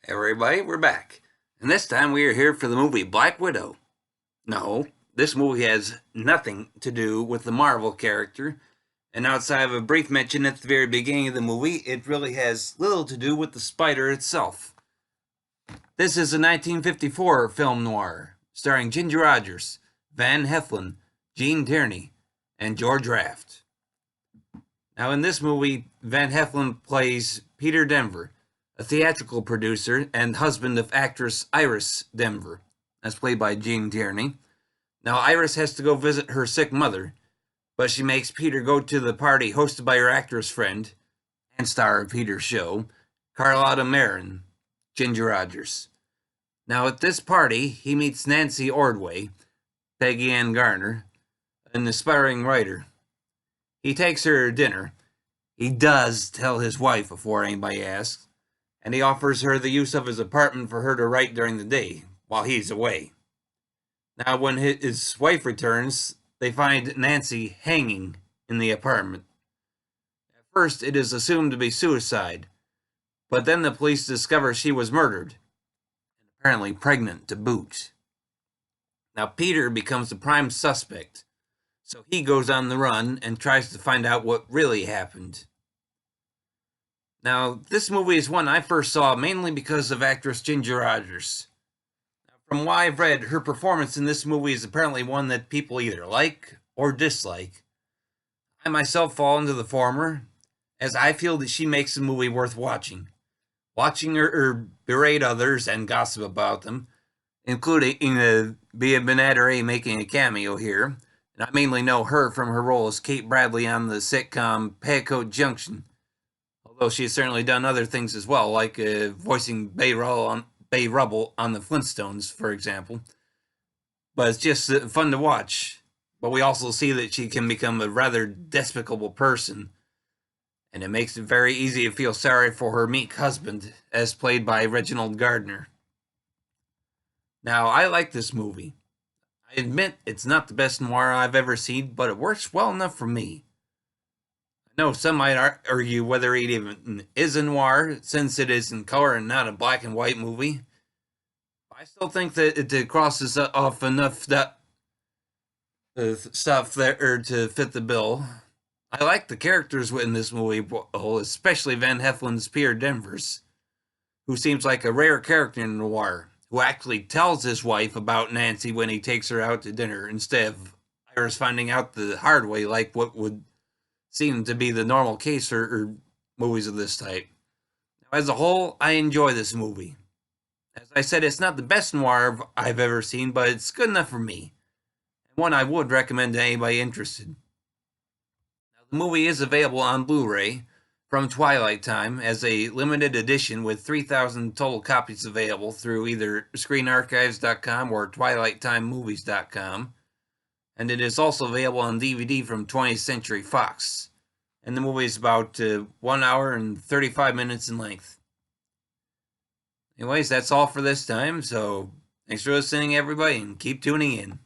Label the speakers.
Speaker 1: Hey everybody, we're back. And this time we are here for the movie Black Widow. No, this movie has nothing to do with the Marvel character, and outside of a brief mention at the very beginning of the movie, it really has little to do with the spider itself. This is a 1954 film noir, starring Ginger Rogers, Van Heflin, Gene Tierney, and George Raft. Now in this movie, Van Heflin plays Peter Denver, a theatrical producer and husband of actress Iris Denver, as played by Gene Tierney. Now, Iris has to go visit her sick mother, but she makes Peter go to the party hosted by her actress friend and star of Peter's show, Carlotta Marin, Ginger Rogers. Now, at this party, he meets Nancy Ordway, Peggy Ann Garner, an aspiring writer. He takes her to dinner. He does tell his wife before anybody asks, and he offers her the use of his apartment for her to write during the day while he's away. Now, when his wife returns, they find Nancy hanging in the apartment. At first, it is assumed to be suicide, but then the police discover she was murdered, and apparently pregnant to boot. Now, Peter becomes the prime suspect, so he goes on the run and tries to find out what really happened. Now, this movie is one I first saw mainly because of actress Ginger Rogers. From what I've read, her performance in this movie is apparently one that people either like or dislike. I myself fall into the former, as I feel that she makes the movie worth watching. Watching her berate others and gossip about them, including Bea Benaderet making a cameo here, and I mainly know her from her role as Kate Bradley on the sitcom Petticoat Junction, although she's certainly done other things as well, like voicing Bay Rubble on the Flintstones, for example. But it's just fun to watch. But we also see that she can become a rather despicable person, and it makes it very easy to feel sorry for her meek husband, as played by Reginald Gardner. Now, I like this movie. I admit it's not the best noir I've ever seen, but it works well enough for me. No, some might argue whether it even is a noir, since it is in color and not a black and white movie. I still think that it crosses off enough that stuff there to fit the bill. I like the characters in this movie, especially Van Heflin's Peter Denvers, who seems like a rare character in noir, who actually tells his wife about Nancy when he takes her out to dinner, instead of Iris finding out the hard way, like what would seem to be the normal case for movies of this type. Now, as a whole, I enjoy this movie. As I said, it's not the best noir I've ever seen, but it's good enough for me, and one I would recommend to anybody interested. Now, the movie is available on Blu-ray from Twilight Time as a limited edition with 3,000 total copies available through either ScreenArchives.com or TwilightTimeMovies.com. And it is also available on DVD from 20th Century Fox. And the movie is about 1 hour and 35 minutes in length. Anyways, that's all for this time, so thanks for listening, everybody, and keep tuning in.